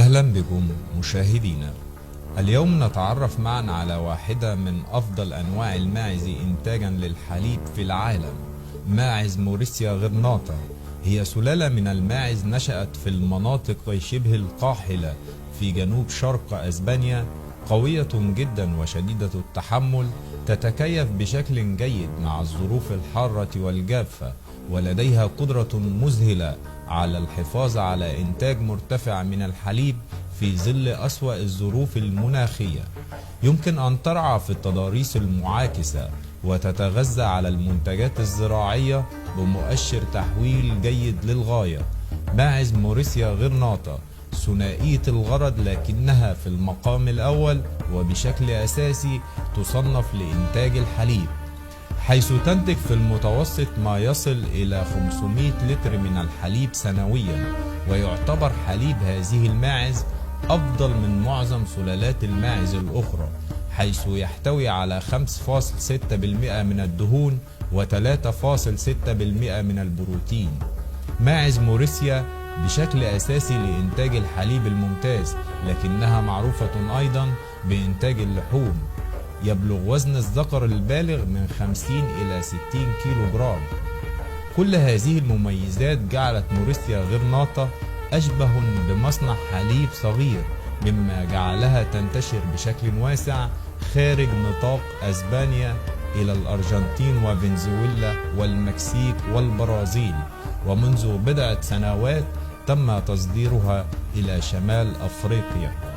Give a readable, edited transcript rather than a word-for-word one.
أهلا بكم مشاهدينا. اليوم نتعرف معا على واحدة من أفضل أنواع الماعز إنتاجا للحليب في العالم، ماعز موريسيا غرناطة. هي سلالة من الماعز نشأت في المناطق شبه القاحلة في جنوب شرق أسبانيا، قوية جدا وشديدة التحمل، تتكيف بشكل جيد مع الظروف الحارة والجافة، ولديها قدرة مذهلة على الحفاظ على إنتاج مرتفع من الحليب في ظل أسوأ الظروف المناخية. يمكن أن ترعى في التضاريس المعاكسة وتتغذى على المنتجات الزراعية بمؤشر تحويل جيد للغاية. ماعز موريسيا غرناطة ثنائية الغرض، لكنها في المقام الأول وبشكل أساسي تصنف لإنتاج الحليب، حيث تنتج في المتوسط ما يصل إلى 500 لتر من الحليب سنويا. ويعتبر حليب هذه الماعز أفضل من معظم سلالات الماعز الأخرى، حيث يحتوي على 5.6% من الدهون و3.6% من البروتين. ماعز موريسيا بشكل أساسي لإنتاج الحليب الممتاز، لكنها معروفة أيضا بإنتاج اللحوم. يبلغ وزن الذكر البالغ من 50 إلى 60 كيلو جرام. كل هذه المميزات جعلت موريسيا غرناطة أشبه بمصنع حليب صغير، مما جعلها تنتشر بشكل واسع خارج نطاق أسبانيا إلى الأرجنتين وفنزويلا والمكسيك والبرازيل، ومنذ بضعة سنوات تم تصديرها إلى شمال أفريقيا.